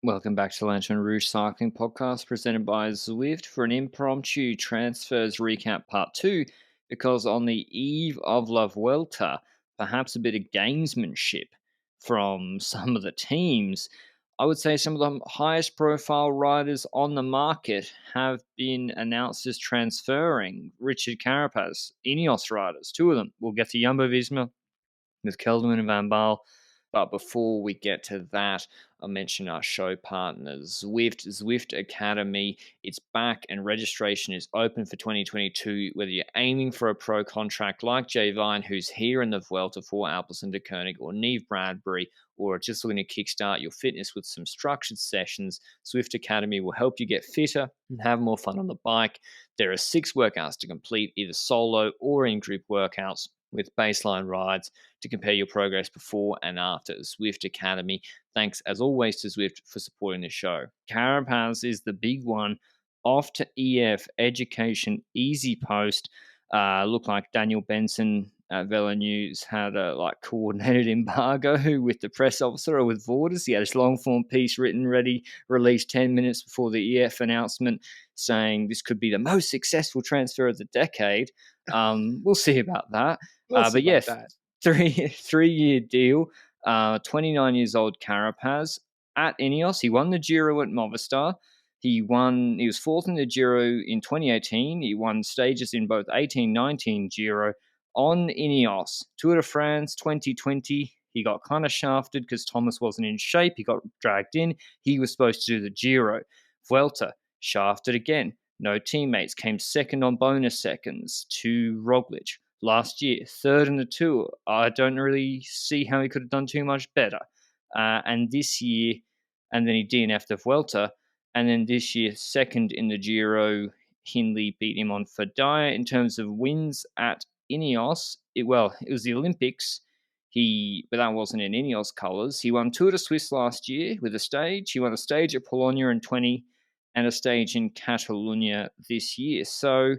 Welcome back to Lanterne Rouge Cycling Podcast presented by Zwift for an impromptu transfers recap part 2 because on the eve of La Vuelta, perhaps a bit of gamesmanship from some of the teams. I would say some of the highest profile riders on the market have been announced as transferring. Richard Carapaz, Ineos riders, two of them. We'll get to Jumbo-Visma with Kelderman and Van Baarle. But before we get to that, I'll mention our show partners, Zwift Academy. It's back and registration is open for 2022. Whether you're aiming for a pro contract like Jay Vine, who's here in the Vuelta for Alpecin de Koenig, or Neve Bradbury, or just looking to kickstart your fitness with some structured sessions, Zwift Academy will help you get fitter and have more fun on the bike. There are 6 workouts to complete, either solo or in group workouts, with baseline rides to compare your progress before and after Zwift Academy. Thanks, as always, to Zwift for supporting the show. Carapaz is the big one. Off to EF Education-EasyPost. Looked like Daniel Benson at Velo News had a coordinated embargo with the press officer or with Vorders. He had his long form piece written, ready, released 10 minutes before the EF announcement, saying this could be the most successful transfer of the decade. We'll see about that. We'll see But about yes, that. 3-year deal. 29 years old Carapaz at Ineos. He won the Giro at Movistar. He was fourth in the Giro in 2018. He won stages in both 18-19 Giro on Ineos. Tour de France 2020. He got kind of shafted because Thomas wasn't in shape. He got dragged in. He was supposed to do the Giro. Vuelta, shafted again. No teammates. Came second on bonus seconds to Roglic last year, third in the Tour. I don't really see how he could have done too much better. And this year, and then he DNF'd the Vuelta, and then this year, second in the Giro. Hindley beat him on Fadaya. In terms of wins at Ineos, it was the Olympics. But that wasn't in Ineos colours. He won Tour de Suisse last year with a stage. He won a stage at Polonia in 20 and a stage in Catalonia this year. So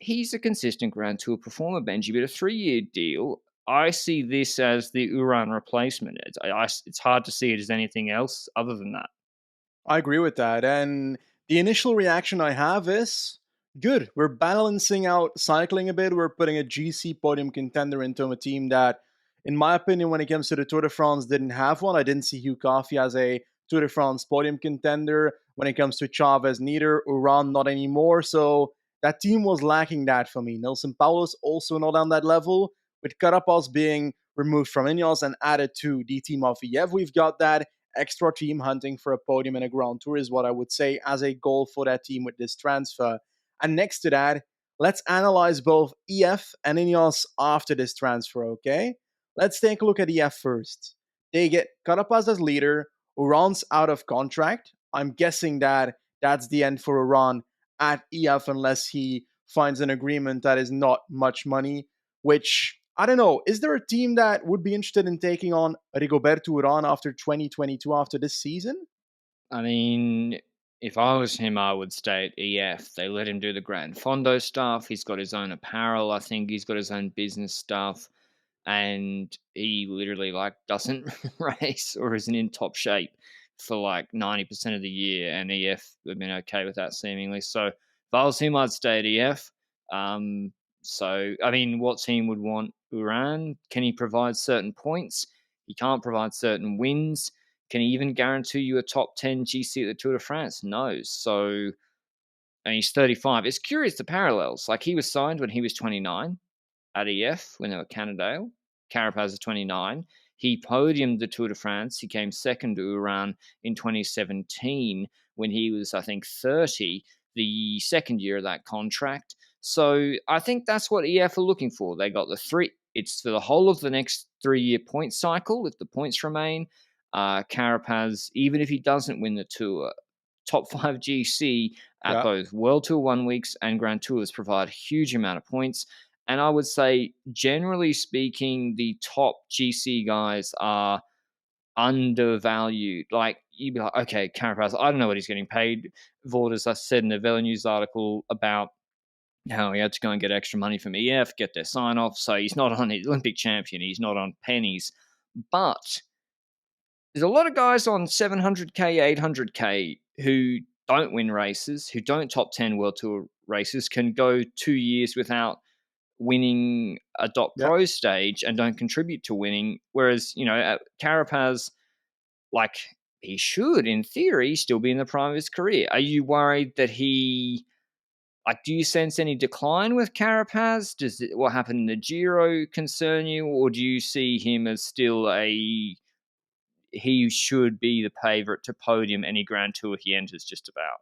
he's a consistent Grand Tour performer, Benji, but a 3-year deal. I see this as the Uran replacement. It's hard to see it as anything else other than that. I agree with that. And the initial reaction I have is good. We're balancing out cycling a bit. We're putting a GC podium contender into a team that, in my opinion, when it comes to the Tour de France, didn't have one. I didn't see Hugh Coffey as a Tour de France podium contender. When it comes to Chavez, neither. Uran, not anymore. So that team was lacking that for me. Nelson Paulos also not on that level. With Carapaz being removed from Ineos and added to the team of EF, we've got that extra team hunting for a podium in a Grand Tour is what I would say as a goal for that team with this transfer. And next to that, let's analyze both EF and Ineos after this transfer, okay? Let's take a look at EF first. They get Carapaz as leader, Uran's out of contract. I'm guessing that that's the end for Uran at EF unless he finds an agreement that is not much money, which I don't know. Is there a team that would be interested in taking on Rigoberto Uran after 2022, after this season? I mean, if I was him, I would stay at EF. They let him do the Grand Fondo stuff. He's got his own apparel. I think he's got his own business stuff. And he literally doesn't race or isn't in top shape for 90% of the year. And EF have been okay with that seemingly. So if I was him, I'd stay at EF. So, I mean, what team would want Uran? Can he provide certain points? He can't provide certain wins. Can he even guarantee you a top 10 GC at the Tour de France? No. So, and he's 35. It's curious the parallels. He was signed when he was 29 at EF when they were Cannondale. Carapaz is 29. He podiumed the Tour de France. He came second to Uran in 2017 when he was, I think, 30, the second year of that contract. So I think that's what EF are looking for. They got it's for the whole of the next 3-year point cycle. If the points remain, Carapaz, even if he doesn't win the Tour, top 5 GC at Yeah. both World Tour 1 weeks and Grand Tours provide a huge amount of points. And I would say, generally speaking, the top GC guys are undervalued. You'd be like, okay, Carapaz, I don't know what he's getting paid. Vorders, I said in the Velo News article about how he had to go and get extra money from EF, get their sign off. So he's not on the Olympic champion. He's not on pennies. But there's a lot of guys on 700k, 800k who don't win races, who don't top 10 World Tour races, can go 2 years without winning a dot Yeah. pro stage and don't contribute to winning. Whereas, Carapaz, like, he should, in theory, still be in the prime of his career. Are you worried that do you sense any decline with Carapaz? Does what happened in the Giro concern you, or do you see him as still he should be the favourite to podium any Grand Tour he enters just about?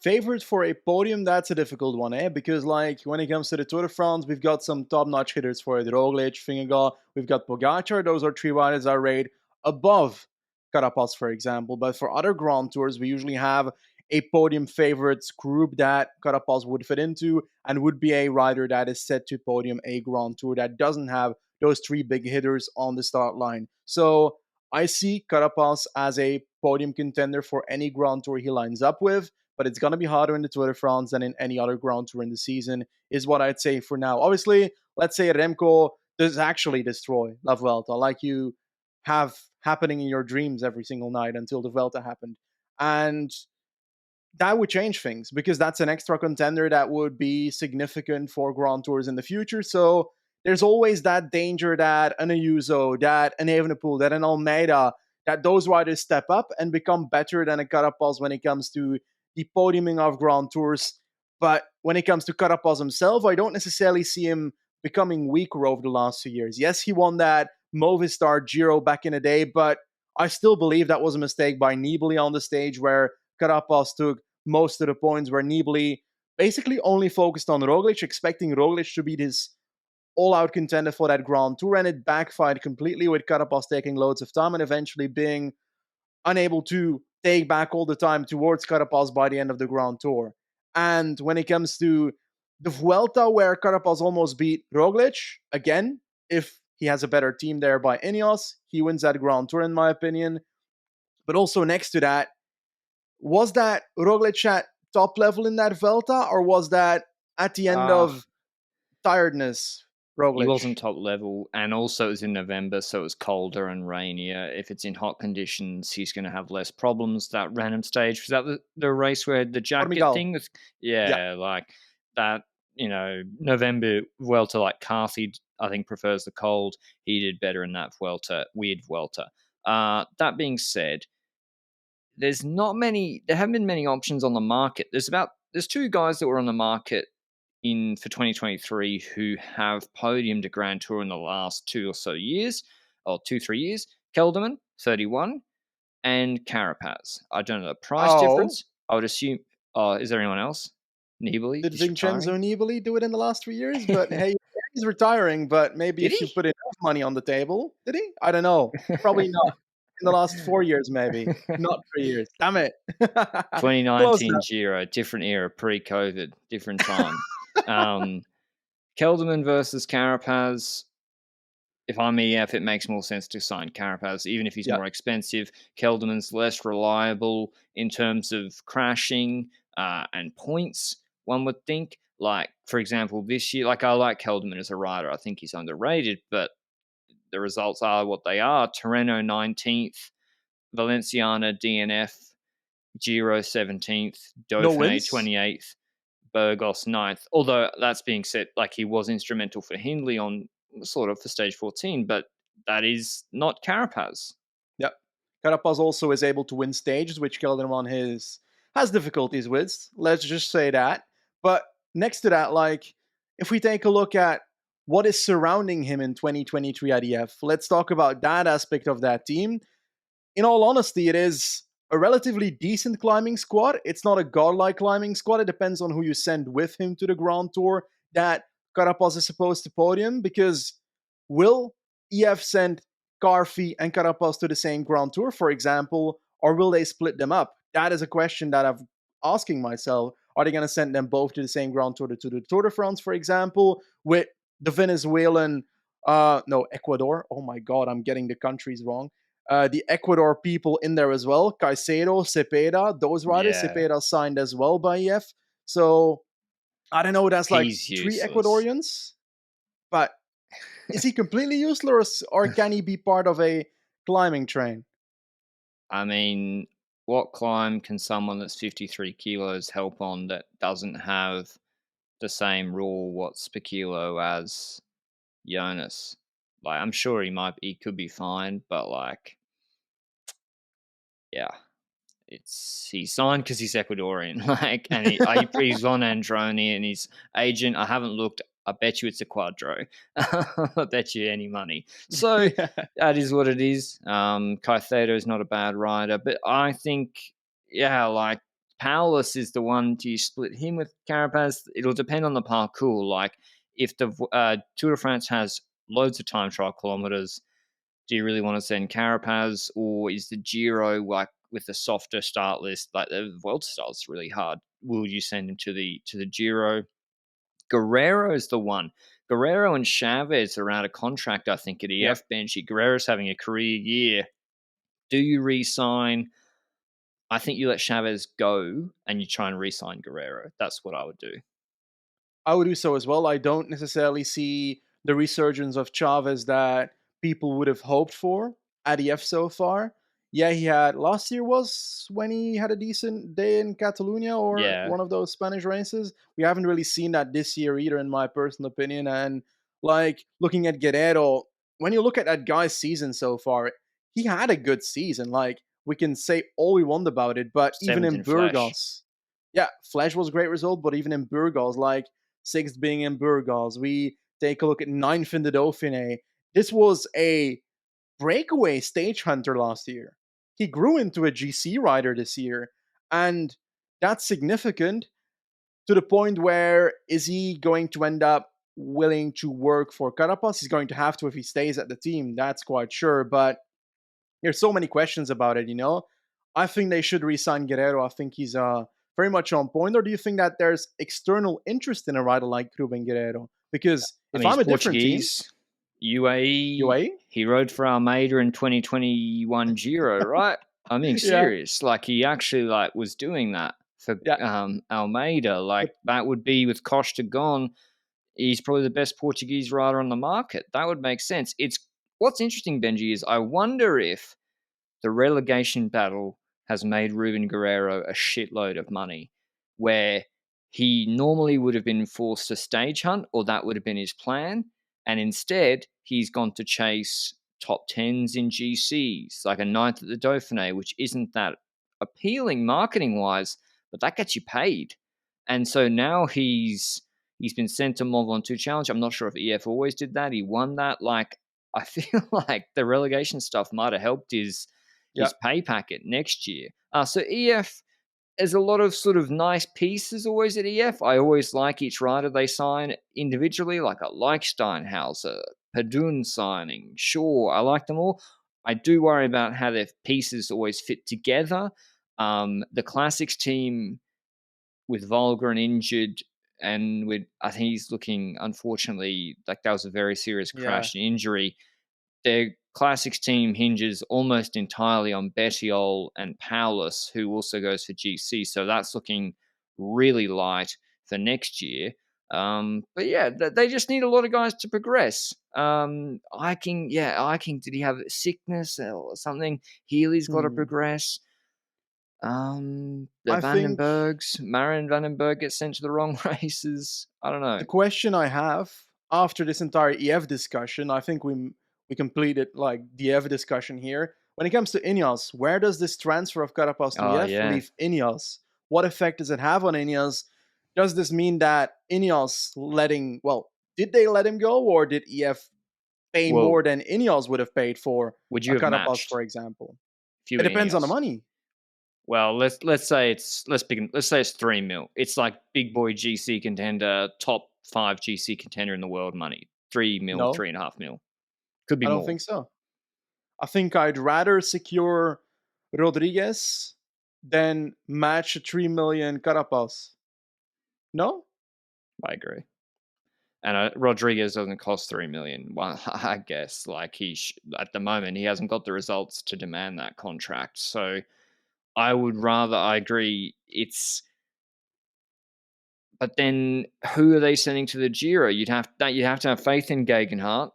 Favorite for a podium, that's a difficult one, eh? Because, like, when it comes to the Tour de France, we've got some top-notch hitters for it. Roglic, Vingegaard, we've got Pogacar. Those are three riders I rate above Carapaz, for example. But for other Grand Tours, we usually have a podium favorites group that Carapaz would fit into and would be a rider that is set to podium a Grand Tour that doesn't have those three big hitters on the start line. So I see Carapaz as a podium contender for any Grand Tour he lines up with, but it's going to be harder in the Tour de France than in any other Grand Tour in the season, is what I'd say for now. Obviously, let's say Remco does actually destroy La Vuelta, like you have happening in your dreams every single night until the Vuelta happened. And that would change things because that's an extra contender that would be significant for Grand Tours in the future. So there's always that danger that an Ayuso, that an Evenepoel, that an Almeida, that those riders step up and become better than a Carapaz when it comes to the podiuming of Grand Tours. But when it comes to Carapaz himself, I don't necessarily see him becoming weaker over the last 2 years. Yes, he won that Movistar Giro back in the day, but I still believe that was a mistake by Nibali on the stage where Carapaz took most of the points, where Nibali basically only focused on Roglic, expecting Roglic to be this all-out contender for that Grand Tour, and it backfired completely with Carapaz taking loads of time and eventually being unable to take back all the time towards Carapaz by the end of the Grand Tour. And when it comes to the Vuelta, where Carapaz almost beat Roglic, again, if he has a better team there by Ineos, he wins that Grand Tour, in my opinion. But also next to that, was that Roglic at top level in that Vuelta, or was that at the end of tiredness, He Roglic? wasn't top level, and also it was in November, so it was colder and rainier. If it's in hot conditions, he's going to have less problems. That random stage, was that the race where the jacket Formigal. thing was? Yeah. Yeah, like that. November Vuelta, like Carthy, I think prefers the cold. He did better in that Vuelta, weird Vuelta. That being said, there haven't been many options on the market. There's two guys that were on the market for 2023 who have podiumed a Grand Tour in the last 3 years. Kelderman, 31, and Carapaz. I don't know the price Oh, difference. I would assume. Is there anyone else? Nibali did is Vincenzo retiring. Nibali do it in the last 3 years? But hey, he's retiring. But maybe Did if you he? put enough money on the table, did he? I don't know. Probably not. In the last 4 years, maybe. Not 3 years. Damn it. Close 2019 enough. Giro, different era, pre-COVID, different time. um, Kelderman versus Carapaz. If I'm EF, it makes more sense to sign Carapaz, even if he's Yeah. more expensive. Kelderman's less reliable in terms of crashing and points, one would think. Like, for example, this year, I like Kelderman as a rider. I think he's underrated, but the results are what they are. Tirreno 19th, Valenciana DNF, Giro 17th, No Dauphiné wins? 28th, Burgos 9th. Although that's being said, he was instrumental for Hindley on sort of for stage 14, but that is not Carapaz. Yep. Carapaz also is able to win stages, which Kelderman has difficulties with. Let's just say that. But next to that, if we take a look at what is surrounding him in 2023 IDF, let's talk about that aspect of that team. In all honesty, it is a relatively decent climbing squad. It's not a godlike climbing squad. It depends on who you send with him to the Grand Tour that Carapaz is supposed to podium, because will EF send Carfi and Carapaz to the same Grand Tour, for example, or will they split them up? That is a question that I'm asking myself. Are they going to send them both to the same Grand Tour, to the Tour de France, for example, with the Venezuelan, no, Ecuador. Oh my God, I'm getting the countries wrong. The Ecuador people in there as well. Caicedo, Cepeda, those riders. Yeah, Cepeda signed as well by EF. So I don't know. That's like he's three useless. Ecuadorians, but is he completely useless, or can he be part of a climbing train? I mean, what climb can someone that's 53 kilos help on that doesn't have the same raw watts per kilo as Jonas? Like, I'm sure he could be fine, but like, yeah, he's signed because he's Ecuadorian, like, and he's on Androni, and his agent. I haven't looked. I bet you it's a Quadro. I bet you any money. So Yeah. that is what it is. Caicedo is not a bad rider, but I think, yeah, like Paulus is the one. Do you split him with Carapaz? It'll depend on the parcours. Like if the Tour de France has loads of time trial kilometers, do you really want to send Carapaz, or is the Giro like with a softer start list? Like the World start's really hard. Will you send him to the Giro? Guerrero is the one. Guerrero and Chavez are out of contract, I think, at Yep. EF Benji. Guerrero's having a career year. Do you re-sign? I think you let Chavez go and you try and re-sign Guerrero. That's what I would do. I would do so as well. I don't necessarily see the resurgence of Chavez that people would have hoped for at EF so far. Yeah, he had last year was when he had a decent day in Catalonia or Yeah, one of those Spanish races. We haven't really seen that this year either, in my personal opinion. And like looking at Guerrero, when you look at that guy's season so far, he had a good season. Like we can say all we want about it, but even seventh in in Flash. Burgos, yeah, Flash was a great result, but even in Burgos, like sixth being in Burgos. We take a look at ninth in the Dauphiné. This was a breakaway stage hunter last year. He grew into a GC rider this year, and that's significant to the point where is he going to end up willing to work for Carapaz? He's going to have to if he stays at the team, that's quite sure. But there's so many questions about it, you know? I think they should re-sign Guerrero. I think he's very much on point. Or do you think that there's external interest in a rider like Ruben Guerrero? Because I if mean, he's I'm a different team, Portuguese. UAE. UAE, He rode for Almeida in 2021 Giro, right? I'm being yeah, serious. Like he actually like was doing that for yeah, Almeida. Like but that would be with Costa gone. He's probably the best Portuguese rider on the market. That would make sense. It's what's interesting, Benji, is I wonder if the relegation battle has made Ruben Guerrero a shitload of money, where he normally would have been forced to stage hunt, or that would have been his plan. And instead, he's gone to chase top 10s in GCs, like a ninth at the Dauphiné, which isn't that appealing marketing wise, but that gets you paid. And so now he's been sent to Mont Ventoux Challenge. I'm not sure if EF always did that. He won that. Like, I feel like the relegation stuff might have helped yeah, his pay packet next year. So EF, there's a lot of sort of nice pieces always at EF. I always like each rider they sign individually. Like I like Steinhauser, Padun signing. Sure, I like them all. I do worry about how their pieces always fit together. The classics team with Volga and injured, and with I think he's looking unfortunately like that was a very serious yeah. crash and injury. Their classics team hinges almost entirely on Bettiol and Paulus, who also goes for GC. So that's looking really light for next year. But yeah, they just need a lot of guys to progress. Iking, did he have sickness or something? Healy's got to Hmm. progress. The I think Vandenbergs, Marin Vandenberg gets sent to the wrong races. I don't know. the question I have after this entire EF discussion, I think we completed like the EF discussion here. When it comes to Ineos, where does this transfer of Carapaz to Oh EF yeah. leave Ineos? What effect does it have on Ineos? Does this mean that Ineos did they let him go, or did EF pay Well, more than Ineos would have paid for would you a have Carapaz, matched for example? if you It were depends on the Ineos? money. Well, let's say it's 3 mil. It's like big boy GC contender, top 5 GC contender in the world money. 3 mil, No, 3.5 mil. Could be I don't more. think so. I think I'd rather secure Rodriguez than match a 3 million Carapaz. No? I agree. And Rodriguez doesn't cost 3 million. Well, I guess like at the moment he hasn't got the results to demand that contract. So I would rather. I agree. But then who are they sending to the Giro? You'd have to have faith in Gegenhardt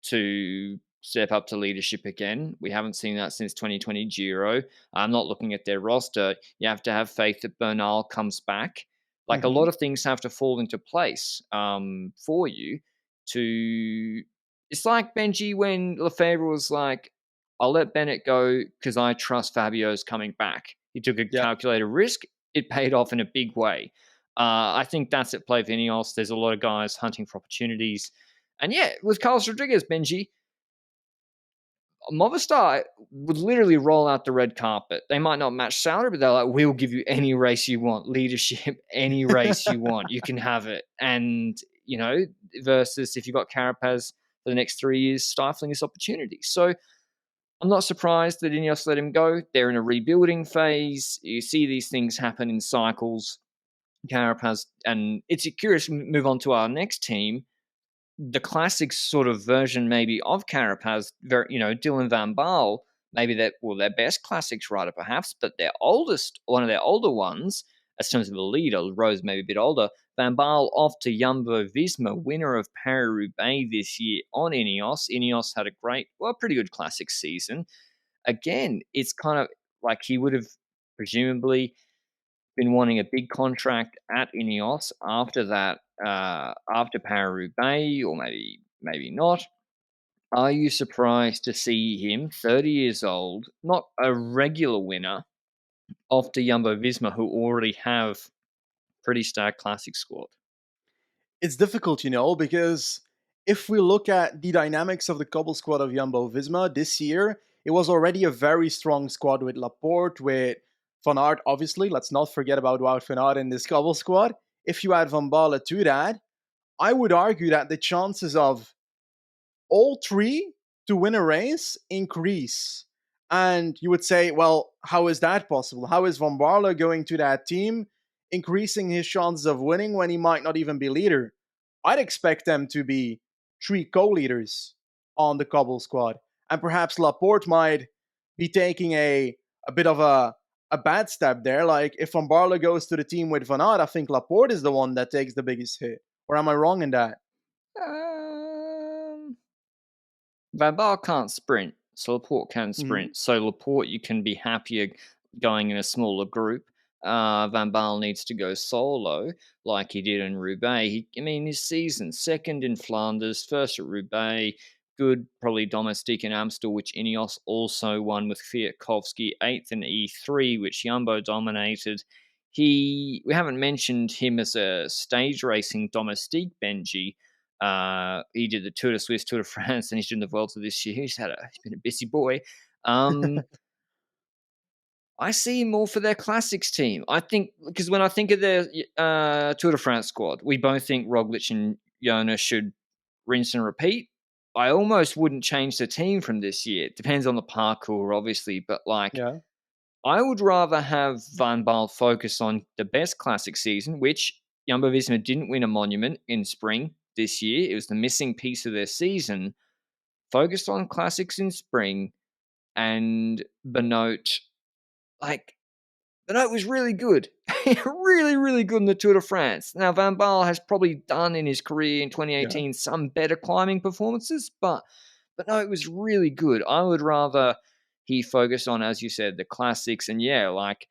to step up to leadership again. We haven't seen that since 2020 Giro. I'm not looking at their roster. You have to have faith that Bernal comes back. Like a Hmm. lot of things have to fall into place for you to. It's like Benji when Lefebvre was like, I'll let Bennett go because I trust Fabio's coming back. He took a Yeah. calculated risk. It paid off in a big way. I think that's at play for Ineos. There's a lot of guys hunting for opportunities. And yeah, with Carlos Rodriguez, Benji, Movistar would literally roll out the red carpet. They might not match salary, but they're like, we'll give you any race you want, leadership, any race you want. You can have it. And, versus if you've got Carapaz for the next 3 years stifling this opportunity. So I'm not surprised that Ineos let him go. They're in a rebuilding phase. You see these things happen in cycles. Carapaz, and it's curious to move on to our next team. The classic sort of version maybe of Carapaz, Dylan van Baarle, maybe their best classics rider perhaps, but one of their older ones, as terms of the leader, Rose maybe a bit older, Van Baarle off to Jumbo-Visma, winner of Paris-Roubaix this year on Ineos. Ineos had a pretty good classic season. Again, it's kind of like he would have presumably been wanting a big contract at Ineos after that, after Paris-Roubaix, or maybe not. Are you surprised to see him, 30 years old, not a regular winner, off to Jumbo-Visma, who already have pretty stacked classic squad? It's difficult, because if we look at the dynamics of the couple squad of Jumbo-Visma this year, it was already a very strong squad with Laporte, with Van Aert, obviously. Let's not forget about Wout van Aert in this couple squad. If you add Van Baarle to that, I would argue that the chances of all three to win a race increase. And you would say, well, how is that possible? How is Van Baarle going to that team, increasing his chances of winning when he might not even be leader? I'd expect them to be three co-leaders on the Cobble squad. And perhaps Laporte might be taking a bit of a bad step there. Like if Van Baarle goes to the team with Van Aert, I think Laporte is the one that takes the biggest hit. Or am I wrong in that? Um, Van Baarle can't sprint, so Laporte can Mm-hmm. sprint. So Laporte, you can be happier going in a smaller group. Van Baarle needs to go solo, like he did in Roubaix. His season, second in Flanders, first at Roubaix, good, probably domestique in Amstel, which Ineos also won with Kwiatkowski, eighth in E3, which Jumbo dominated. We haven't mentioned him as a stage racing domestique, Benji. He did the Tour de Suisse, Tour de France, and he's doing the Vuelta this year. He's been a busy boy. I see him more for their classics team. I think because when I think of their Tour de France squad, we both think Roglic and Jonas should rinse and repeat. I almost wouldn't change the team from this year. It depends on the parkour, obviously, but Yeah. I would rather have Van Baarle focus on the best classic season, which Jumbo-Visma didn't win a monument in spring this year. It was the missing piece of their season. Focused on classics in spring, and Benoit, like, Benoit was really good. Really, really good in the Tour de France. Now, Van Baarle has probably done in his career in Yeah. 2018 some better climbing performances, but Benoit was really good. I would rather he focus on, as you said, the classics. And yeah, like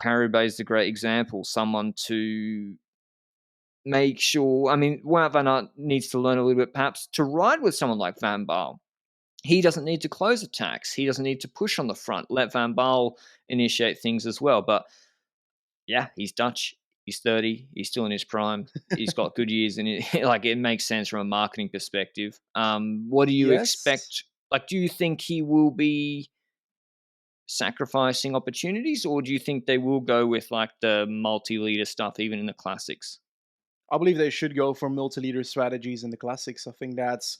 Paris is a great example. Someone to make sure. Wout van Aert needs to learn a little bit, perhaps, to ride with someone like Van Baarle. He doesn't need to close attacks. He doesn't need to push on the front. Let Van Baarle initiate things as well. But yeah, he's Dutch. He's 30. He's still in his prime. He's got good years in it. Like, it makes sense from a marketing perspective. What do you Yes. expect? Like, do you think he will be sacrificing opportunities, or do you think they will go with like the multi-leader stuff even in the classics? I believe they should go for multi-leader strategies in the classics. I think that's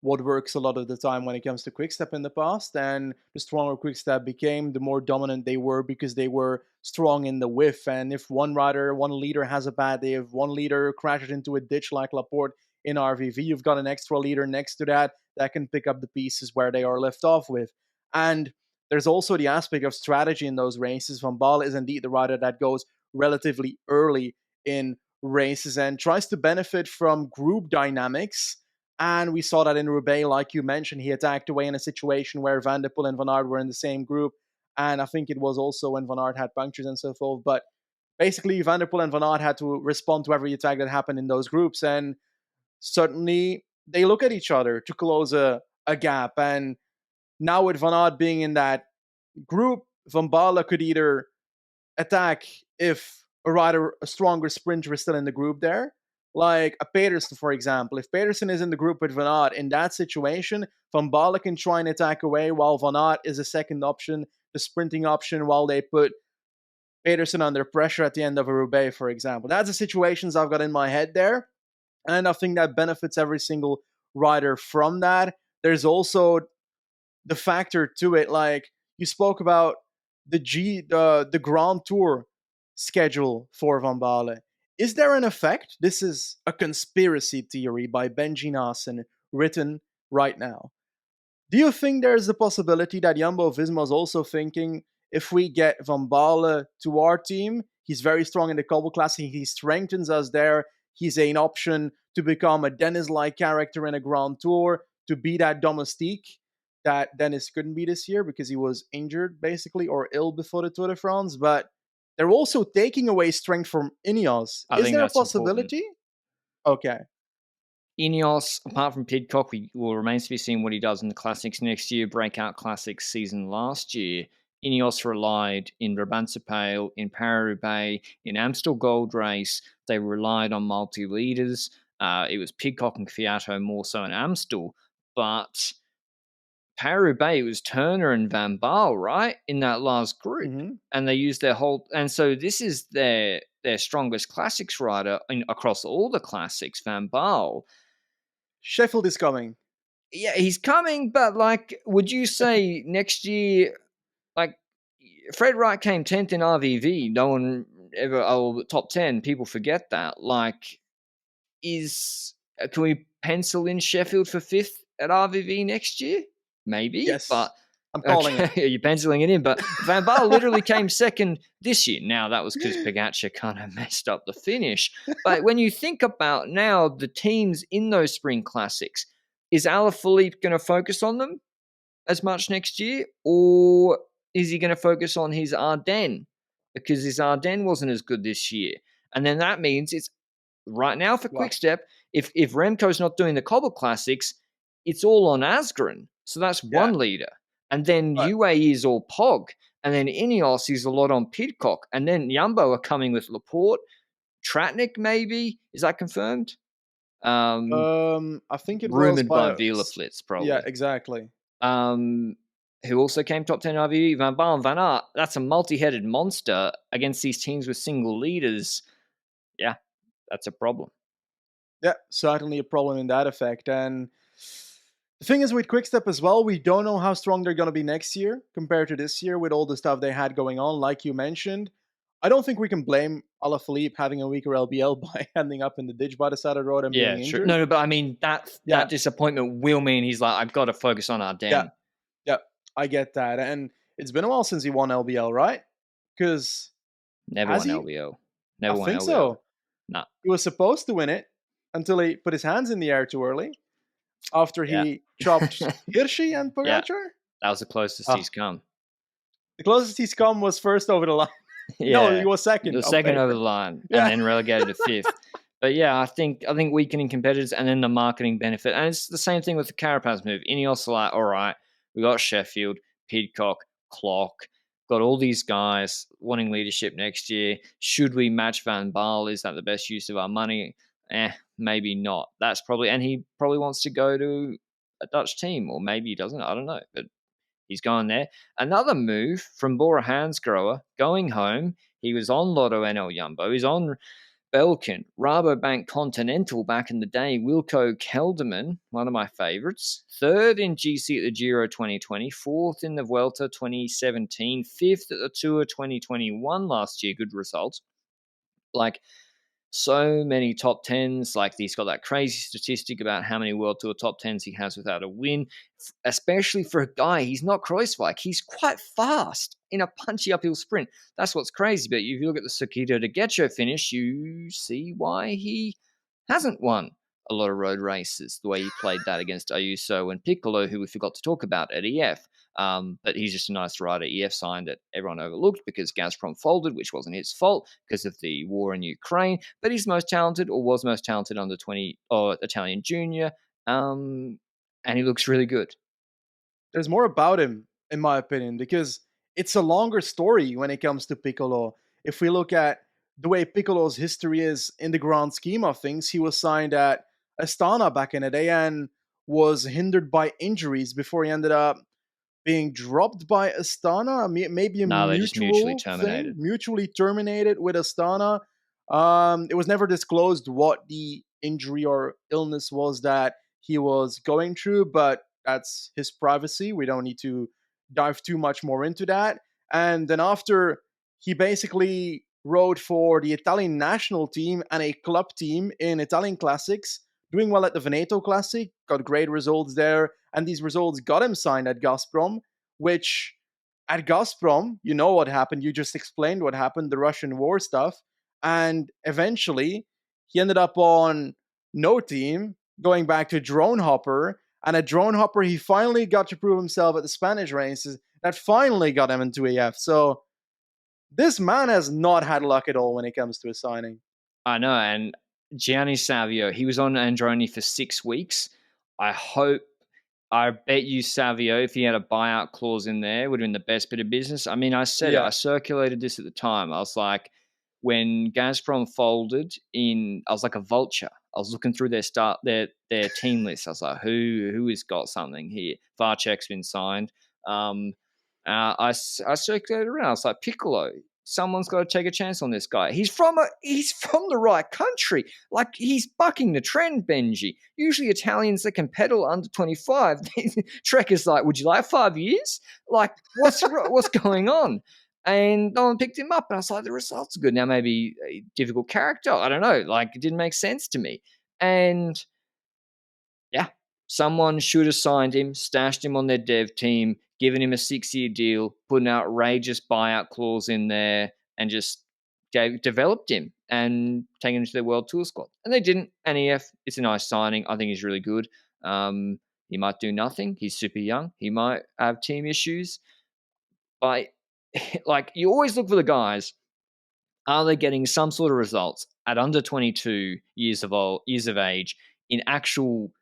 what works a lot of the time when it comes to Quickstep in the past. And the stronger Quickstep became, the more dominant they were because they were strong in the whiff. And if one leader has a bad day, if one leader crashes into a ditch like Laporte in RVV, you've got an extra leader next to that can pick up the pieces where they are left off with. And there's also the aspect of strategy in those races. Van Baarle is indeed the rider that goes relatively early in races and tries to benefit from group dynamics And we saw that in Roubaix, like you mentioned, he attacked away in a situation where Van der Poel and Van Aert were in the same group. And I think it was also when Van Aert had punctures and so forth. But basically, Van der Poel and Van Aert had to respond to every attack that happened in those groups. And certainly they look at each other to close a gap. And now with Van Aert being in that group, Van Baarle could either attack if a stronger sprinter is still in the group there, like a Pedersen, for example. If Pedersen is in the group with Van Aert, in that situation, Van Baarle can try and attack away while Van Aert is a second option, the sprinting option, while they put Pedersen under pressure at the end of a Roubaix, for example. That's the situations I've got in my head there. And I think that benefits every single rider from that. There's also the factor to it, like you spoke about the Grand Tour schedule for Van Baarle. Is there an effect? This is a conspiracy theory by Benji Naesen, written right now. Do you think there's a possibility that Jumbo-Visma is also thinking, if we get Van Baarle to our team, he's very strong in the Cobble Classic, he strengthens us there, he's an option to become a Dennis-like character in a Grand Tour, to be that domestique that Dennis couldn't be this year because he was injured, basically, or ill before the Tour de France. But they're also taking away strength from Ineos. I Is think there a that's important. possibility? Okay. Ineos, apart from Pidcock, will remains to be seen what he does in the Classics next year. Breakout Classics season last year, Ineos relied in Brabantse-Pijl, in Paris-Roubaix, in Amstel Gold Race. They relied on multi-leaders. It was Pidcock and Kvyat more so in Amstel, but Paris-Roubaix, it was Turner and Van Baarle, right, in that last group. Mm-hmm. And they used their whole... And so this is their strongest classics rider across all the classics, Van Baarle. Sheffield is coming. Yeah, he's coming, but, like, would you say next year... Like, Fred Wright came 10th in RVV. No one ever... Oh, top 10. People forget that. Like, can we pencil in Sheffield for 5th at RVV next year? Maybe, Yes, but I'm calling it. You're penciling it in. But Van Baarle literally came second this year. Now, that was because Pogacar kind of messed up the finish. But when you think about now the teams in those spring classics, is Alaphilippe going to focus on them as much next year? Or is he going to focus on his Ardennes? Because his Ardennes wasn't as good this year. And then that means it's right now for Quick-Step, if Remco's not doing the Cobble Classics, it's all on Asgreen. So that's one leader. And then UAE is all Pog. And then Ineos is a lot on Pidcock. And then Jumbo are coming with Laporte. Tratnik, maybe? Is that confirmed? I think it rumored was by Wielerflitz, probably. Yeah, exactly. Who also came top 10 RVE, Van Baarle and Van Aert. That's a multi-headed monster against these teams with single leaders. Yeah, that's a problem. Yeah, certainly a problem in that effect. And the thing is with Quick-Step as well, we don't know how strong they're going to be next year compared to this year with all the stuff they had going on, like you mentioned. I don't think we can blame Alaphilippe having a weaker LBL by ending up in the ditch by the side of the road and being injured. No, but I mean, that disappointment will mean he's like, I've got to focus on Ardennes. Yeah, I get that. And it's been a while since he won LBL, right? Because never won LBL. Never won LBL. I think so. No. He was supposed to win it until he put his hands in the air too early. After he chopped Hirschi and Pogacar? Yeah. That was the closest he's come. The closest he's come was first over the line. No, he was second. He was second over the line and then relegated to 5th. But yeah, I think weakening competitors and then the marketing benefit. And it's the same thing with the Carapaz move. Ineos are like, all right, we got Sheffield, Pidcock, Clock, got all these guys wanting leadership next year. Should we match Van Baarle? Is that the best use of our money? Maybe not. That's probably, and he probably wants to go to a Dutch team, or maybe he doesn't. I don't know, but he's going there. Another move from Bora Hansgrohe, going home. He was on Lotto NL Jumbo. He's on Belkin, Rabobank Continental back in the day. Wilco Kelderman, one of my favorites. 3rd in GC at the Giro 2020, 4th in the Vuelta 2017, 5th at the Tour 2021 last year. Good results. Like, so many top 10s. Like, he's got that crazy statistic about how many World Tour top 10s he has without a win, especially for a guy. He's not Kruijswijk. He's quite fast in a punchy uphill sprint. That's what's crazy. But if you look at the Circuito de Getxo finish, you see why he hasn't won a lot of road races, the way he played that against Ayuso and Piccolo, who we forgot to talk about at EF. But he's just a nice rider. EF signed it. Everyone overlooked because Gazprom folded, which wasn't his fault because of the war in Ukraine. But he's most talented, or was most talented under 20 or Italian junior. And he looks really good. There's more about him, in my opinion, because it's a longer story when it comes to Piccolo. If we look at the way Piccolo's history is in the grand scheme of things, he was signed at Astana back in the day and was hindered by injuries before he ended up being dropped by Astana. Maybe a No, they just mutually mutual thing, terminated. mutually terminated with Astana. It was never disclosed what the injury or illness was that he was going through, but that's his privacy. We don't need to dive too much more into that. And then after, he basically rode for the Italian national team and a club team in Italian classics, doing well at the Veneto Classic, got great results there, and these results got him signed at Gazprom, which at Gazprom, you know what happened. You just explained what happened, the Russian war stuff. And eventually, he ended up on no team, going back to Drone Hopper. And at Drone Hopper, he finally got to prove himself at the Spanish races. That finally got him into AF. So this man has not had luck at all when it comes to his signing. I know. And Gianni Savio, he was on Androni for 6 weeks. I bet you Savio, if he had a buyout clause in there, would have been the best bit of business. I mean, I said it, I circulated this at the time. I was like, when Gazprom folded in, I was like a vulture. I was looking through their team list. I was like, who has got something here? Varchek's been signed. I circulated around. I was like, Piccolo, someone's got to take a chance on this guy. He's from the right country. Like, he's bucking the trend, Benji. Usually Italians that can pedal under 25. Trek is like, would you like 5 years? Like, what's going on? And no one picked him up. And I was like, the results are good. Now, maybe a difficult character. I don't know. Like, it didn't make sense to me. And yeah, someone should have signed him, stashed him on their dev team, given him a 6-year deal, put an outrageous buyout clause in there, and just developed him and taken him to their World Tour squad. And they didn't. And EF, it's a nice signing. I think he's really good. He might do nothing. He's super young. He might have team issues. But like, you always look for the guys. Are they getting some sort of results at under 22 years of age in actual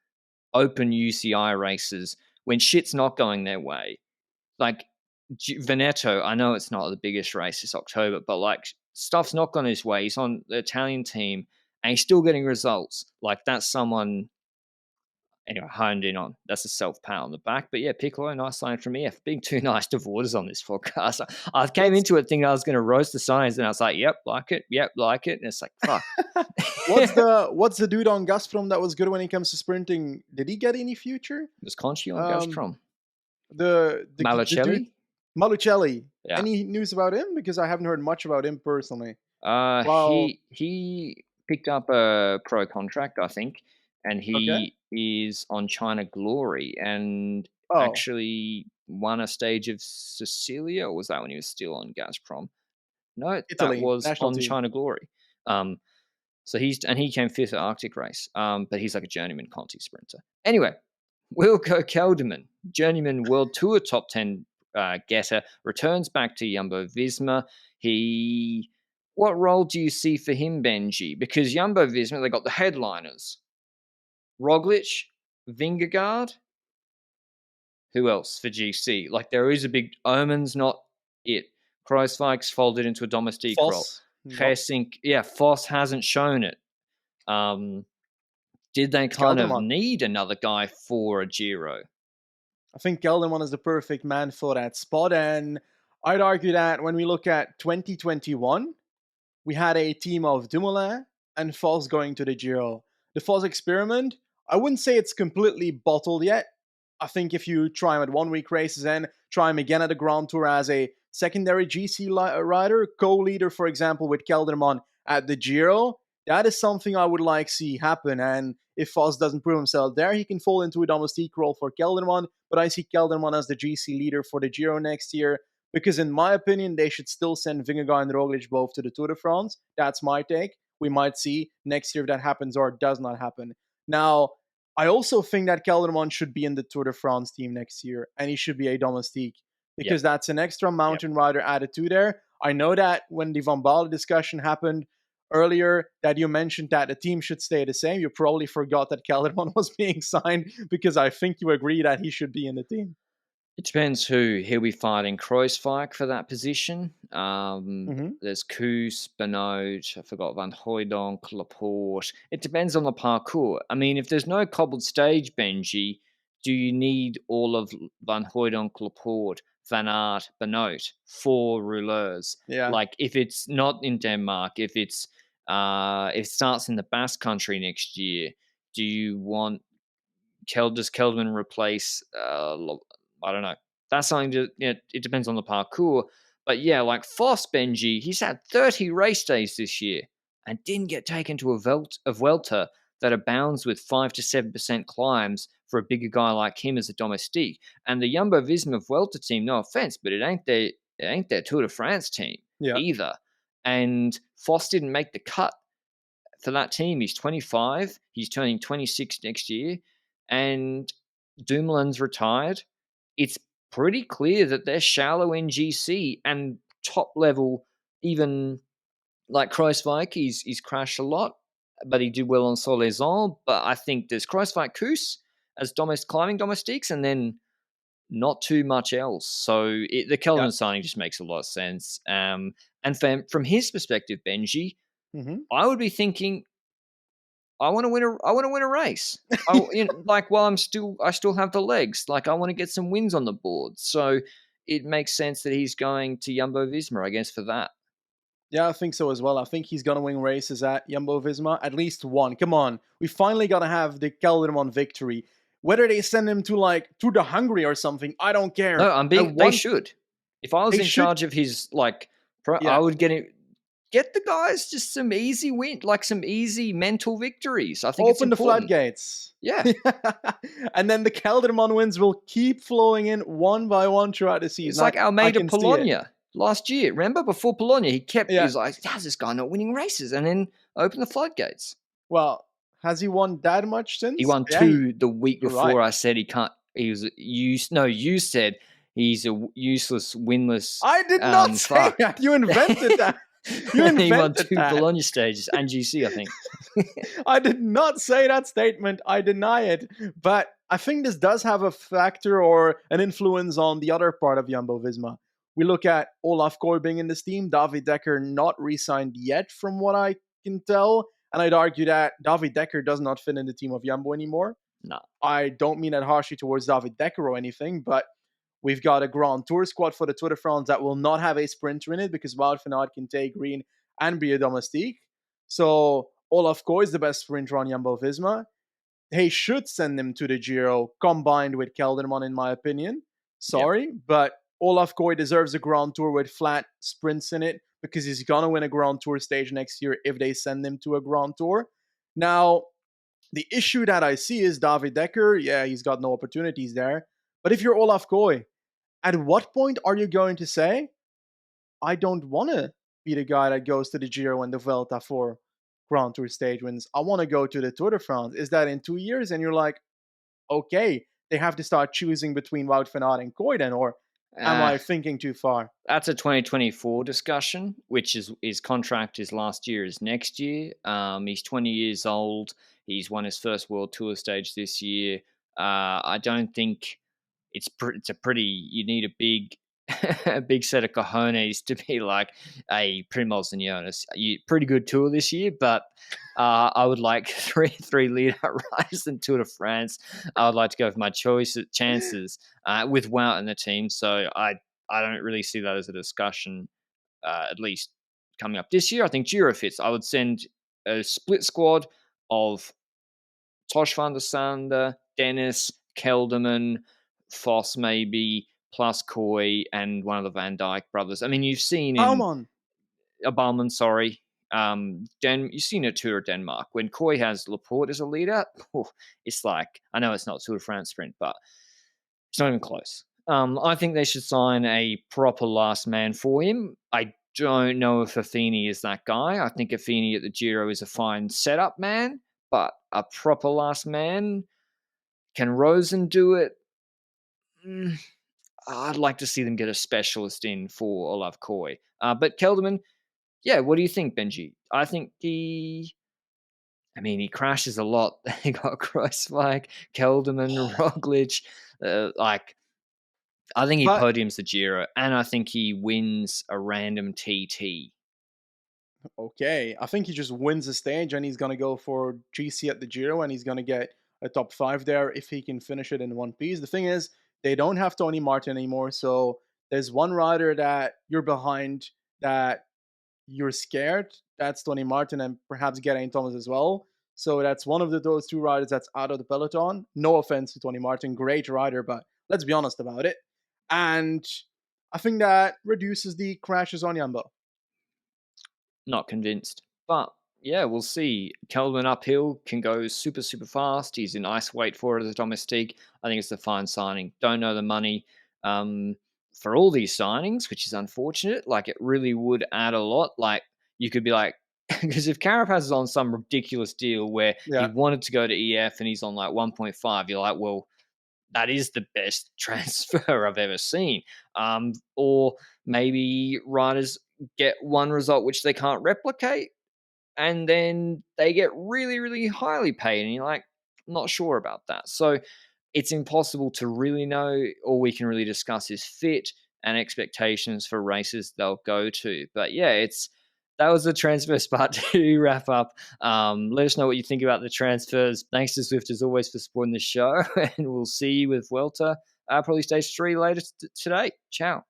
open UCI races when shit's not going their way? Like Veneto, I know it's not the biggest race this October, but like, stuff's not gone his way. He's on the Italian team and he's still getting results. Like, that's someone, anyway, honed in on. That's a self-pat on the back. But yeah, Piccolo, nice line from EF. Being too nice to Waters on this podcast. I came into it thinking I was going to roast the signs, and I was like, yep, like it. Yep, like it. And it's like, fuck. What's the dude on Gazprom that was good when it comes to sprinting? Did he get any future? Was Conchi on Gazprom? The Malucelli? Malucelli. Yeah. Any news about him? Because I haven't heard much about him personally. He picked up a pro contract, I think, and he is on China Glory and actually won a stage of Sicilia, or was that when he was still on Gazprom? No, Italy, that was on team. China Glory. So he came fifth at Arctic race, but he's like a journeyman Conti sprinter. Anyway, Wilco Kelderman, journeyman World Tour top 10 getter, returns back to Jumbo-Visma. What role do you see for him, Benji? Because Jumbo-Visma, they got the headliners. Roglic, Vingegaard. Who else for GC? Like, there is a big... Omen's not it. Kruiswijk's folded into a domestique role. Geesink, Vos hasn't shown it. Did they kind of need another guy for a Giro? I think Kelderman is the perfect man for that spot. And I'd argue that when we look at 2021, we had a team of Dumoulin and Vos going to the Giro. The Vos experiment, I wouldn't say it's completely bottled yet. I think if you try him at 1 week races and try him again at the Grand Tour as a secondary GC rider, co-leader, for example, with Kelderman at the Giro, that is something I would like to see happen. And if Vos doesn't prove himself there, he can fall into a domestique role for Kelderman. But I see Kelderman as the GC leader for the Giro next year, because in my opinion, they should still send Vingegaard and Roglic both to the Tour de France. That's my take. We might see next year if that happens or does not happen. Now, I also think that Kelderman should be in the Tour de France team next year, and he should be a domestique Yep. because that's an extra mountain rider attitude there. I know that when the Van Baarle discussion happened earlier, that you mentioned that the team should stay the same. You probably forgot that Kelderman was being signed because I think you agree that he should be in the team. It depends who he'll be fighting Kreuzweig for that position. Mm-hmm. There's Koos, Benoit, I forgot Van Hooijdonk, Laporte. It depends on the parcours. I mean, if there's no cobbled stage, Benji, do you need all of Van Hooijdonk, Laporte, Van Aert, Benoit, 4 rouleurs? Yeah. Like, if it's not in Denmark, if it starts in the Basque Country next year, do you want does Kelderman replace? I don't know. That's something to. It depends on the parcours. But yeah, like Foss Benji, he's had 30 race days this year and didn't get taken to a Vuelta that abounds with 5 to 7% climbs for a bigger guy like him as a domestique. And the Jumbo-Visma Vuelta team, no offense, but it ain't their Tour de France team Yeah. either. And Foss didn't make the cut for that team. He's 25. He's turning 26 next year. And Dumoulin's retired. It's pretty clear that they're shallow in GC and top level, even like Kreuzweig, he's crashed a lot, but he did well on Solaison. But I think there's Kreuzweig Koos as climbing domestiques, and then not too much else. So the Kelderman signing just makes a lot of sense. And from his perspective, Benji, Mm-hmm. I would be thinking, I want to win a race. Like while I still have the legs. Like I want to get some wins on the board. So it makes sense that he's going to Jumbo-Visma, I guess, for that. Yeah, I think so as well. I think he's going to win races at Jumbo-Visma, at least one. Come on. We finally got to have the Kelderman victory. Whether they send him to the Hungary or something, I don't care. No, they should. If I was in charge of his I would get the guys just some easy win, like some easy mental victories. I think open it's the important. floodgates. Yeah. And then the Kelderman wins will keep flowing in one by one throughout the season. It's like Almeida Polonia last year. Remember, before Polonia, he was like, how's this guy not winning races? And then open the floodgates. Well, has he won that much since? He won 2 the week before. Right. I said he can't. He was you said he's a useless, winless. I did not say that. You invented that. You invented he won 2 Bologna stages and GC, I think. I did not say that statement. I deny it. But I think this does have a factor or an influence on the other part of Jumbo-Visma. We look at Olaf Koy being in this team, David Decker not re-signed yet from what I can tell. And I'd argue that David Decker does not fit in the team of Jumbo anymore. No. I don't mean that harshly towards David Decker or anything, but we've got a Grand Tour squad for the Tour de France that will not have a sprinter in it because Wout van Aert can take green and be a domestique. So Olaf Koy is the best sprinter on Jumbo-Visma. They should send him to the Giro combined with Kelderman, in my opinion. Sorry, but Olaf Koy deserves a Grand Tour with flat sprints in it because he's going to win a Grand Tour stage next year if they send him to a Grand Tour. Now, the issue that I see is David Decker. Yeah, he's got no opportunities there. But if you're Olaf Koy, at what point are you going to say, I don't want to be the guy that goes to the Giro and the Vuelta for Grand Tour stage wins. I want to go to the Tour de France. Is that in 2 years? And you're like, okay, they have to start choosing between Wout van Aert and Koy then, or am I thinking too far? That's a 2024 discussion, which is his contract is last year, is next year. He's 20 years old. He's won his first World Tour stage this year. I don't think it's you need a big a big set of cojones to be like a Primoz and Jonas. Pretty good tour this year, but I would like three lead out riders in Tour de France. I would like to go for my chances with Wout in the team. So I don't really see that as a discussion, at least coming up this year. I think Giro fits. I would send a split squad of Tosh van der Sande, Dennis, Kelderman, Foss maybe, plus Koy and one of the Van Dijk brothers. I mean, you've seen in Baumann, sorry. You've seen a Tour of Denmark when Koy has Laporte as a leader. It's like, I know it's not Tour de France sprint, but it's not even close. I think they should sign a proper last man for him. I don't know if Affini is that guy. I think Affini at the Giro is a fine setup man, but a proper last man, can Rosen do it? I'd like to see them get a specialist in for Olav Koi. But Kelderman, yeah, what do you think, Benji? I think he crashes a lot. He got Kreuzweig, Kelderman, Roglic. I think he But podiums the Giro, and I think he wins a random TT. okay, I think he just wins the stage and he's going to go for GC at the Giro and he's going to get a top 5 there if he can finish it in one piece. The thing is, they don't have Tony Martin anymore, so there's one rider that you're behind that you're scared. That's Tony Martin and perhaps Geraint Thomas as well. So that's one of those two riders that's out of the peloton. No offense to Tony Martin, great rider, but let's be honest about it. And I think that reduces the crashes on Jumbo. Not convinced. But yeah, we'll see. Kelderman uphill can go super, super fast. He's in ice weight for it as a domestique. I think it's a fine signing. Don't know the money for all these signings, which is unfortunate. Like, it really would add a lot. Like, you could be like, because if Carapaz is on some ridiculous deal where he wanted to go to EF and he's on like 1.5, you're like, well, that is the best transfer I've ever seen. Or maybe riders get one result which they can't replicate, and then they get really, really highly paid, and you're like, not sure about that. So it's impossible to really know. All we can really discuss is fit and expectations for races they'll go to. But yeah, that was the transfers part to wrap up. Let us know what you think about the transfers. Thanks to Zwift as always for supporting the show, and we'll see you with Vuelta probably stage 3 later today. Ciao.